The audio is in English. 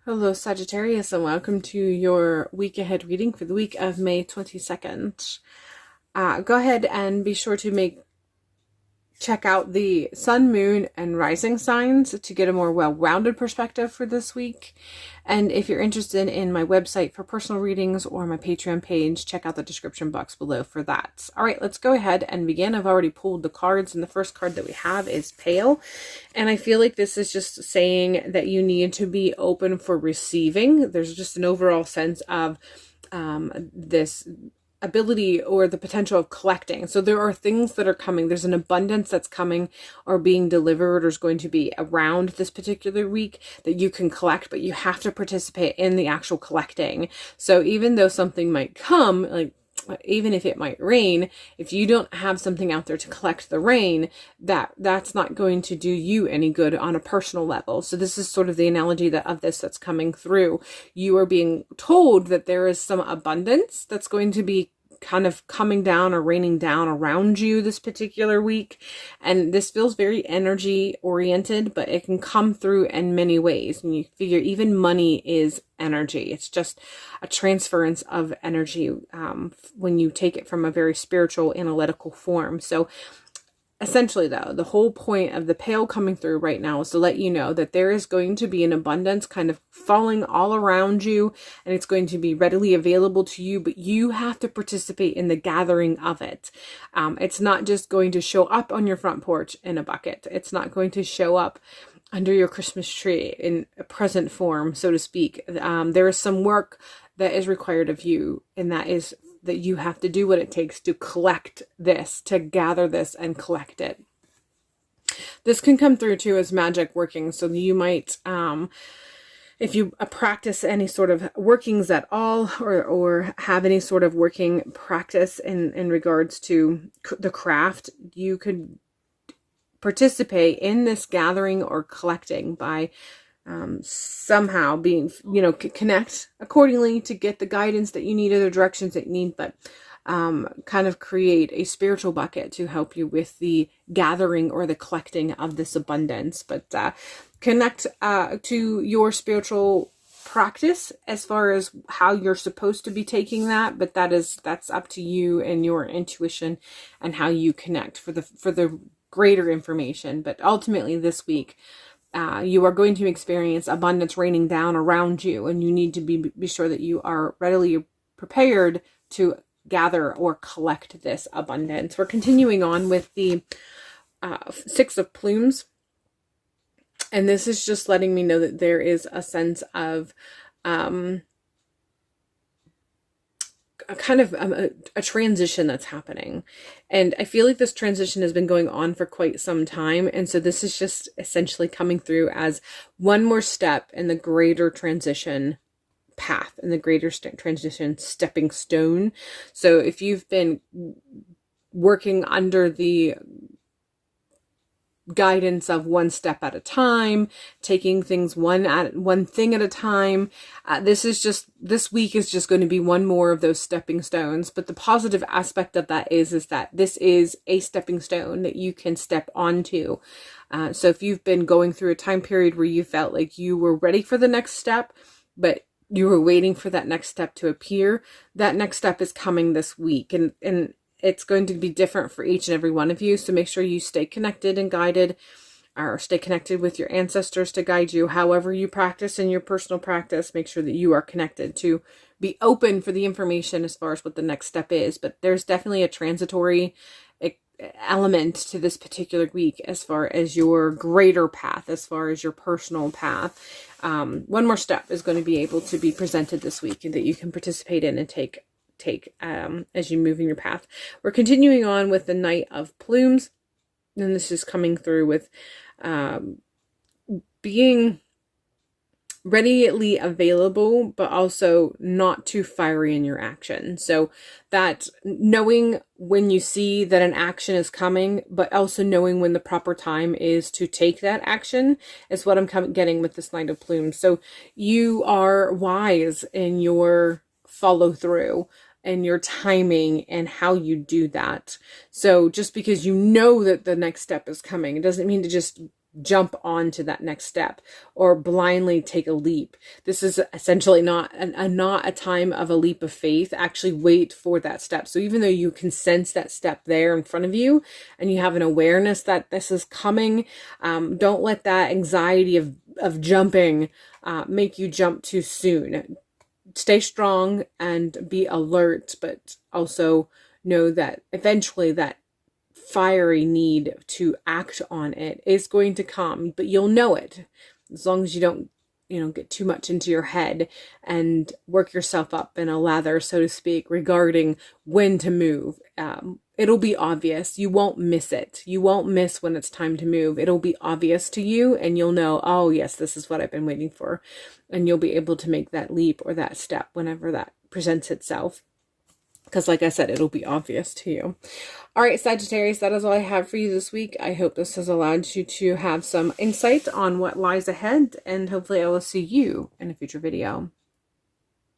Hello, Sagittarius, and welcome to your week ahead reading for the week of May 22nd. Go ahead and be sure to check out the sun, moon, and rising signs to get a more well-rounded perspective for this week. And if you're interested in my website for personal readings or my Patreon page, check out the description box below for that. All right, let's go ahead and begin. I've already pulled the cards, and the first card that we have is Pale. And I feel like this is just saying that you need to be open for receiving. There's just an overall sense of this ability or the potential of collecting. So there are things that are coming. There's an abundance that's coming or being delivered or is going to be around this particular week that you can collect, but you have to participate in the actual collecting. So even though something might come, like even if it might rain, if you don't have something out there to collect the rain, that's not going to do you any good on a personal level. So this is sort of the analogy that's coming through. You are being told that there is some abundance that's going to be kind of coming down or raining down around you this particular week. And this feels very energy oriented, but it can come through in many ways. And you figure even money is energy. It's just a transference of energy when you take it from a very spiritual, analytical form. So essentially, though, the whole point of the Pale coming through right now is to let you know that there is going to be an abundance kind of falling all around you, and it's going to be readily available to you, but you have to participate in the gathering of it. It's not just going to show up on your front porch in a bucket. It's not going to show up under your Christmas tree in a present form, so to speak. There is some work that is required of you, and that is that you have to do what it takes to collect this, to gather this and collect it. This can come through too as magic working. So you might, if you practice any sort of workings at all, or have any sort of working practice in regards to the craft, you could participate in this gathering or collecting by somehow being, connect accordingly to get the guidance that you need or the directions that you need, but kind of create a spiritual bucket to help you with the gathering or the collecting of this abundance. But connect to your spiritual practice as far as how you're supposed to be taking that, but that's up to you and your intuition and how you connect for the greater information. But ultimately this week, you are going to experience abundance raining down around you, and you need to be sure that you are readily prepared to gather or collect this abundance. We're continuing on with the Six of Plumes, and this is just letting me know that there is a sense of a transition that's happening. And I feel like this transition has been going on for quite some time. And so this is just essentially coming through as one more step in the greater transition path, and the greater transition stepping stone. So if you've been working under the guidance of one step at a time, taking things one thing at a time, this week is just going to be one more of those stepping stones. But the positive aspect of that is that this is a stepping stone that you can step onto. So if you've been going through a time period where you felt like you were ready for the next step, but you were waiting for that next step to appear, that next step is coming this week. And it's going to be different for each and every one of you. So make sure you stay connected and guided, or stay connected with your ancestors to guide you. However you practice in your personal practice, make sure that you are connected to be open for the information as far as what the next step is. But there's definitely a transitory element to this particular week as far as your greater path, as far as your personal path. One more step is going to be able to be presented this week, and that you can participate in and take as you move in your path. We're continuing on with the Knight of Plumes, and this is coming through with being readily available, but also not too fiery in your action. So that knowing when you see that an action is coming, but also knowing when the proper time is to take that action is what I'm getting with this Knight of Plumes. So you are wise in your follow through and your timing and how you do that. So just because you know that the next step is coming, it doesn't mean to just jump onto that next step or blindly take a leap. This is essentially not a time of a leap of faith. Actually wait for that step. So even though you can sense that step there in front of you and you have an awareness that this is coming, don't let that anxiety of jumping make you jump too soon. Stay strong and be alert, but also know that eventually that fiery need to act on it is going to come, but you'll know it as long as you don't, get too much into your head and work yourself up in a lather, so to speak, regarding when to move. It'll be obvious. You won't miss it. You won't miss when it's time to move. It'll be obvious to you and you'll know, oh yes, this is what I've been waiting for. And you'll be able to make that leap or that step whenever that presents itself. Because like I said, it'll be obvious to you. All right, Sagittarius, that is all I have for you this week. I hope this has allowed you to have some insight on what lies ahead, and hopefully I will see you in a future video.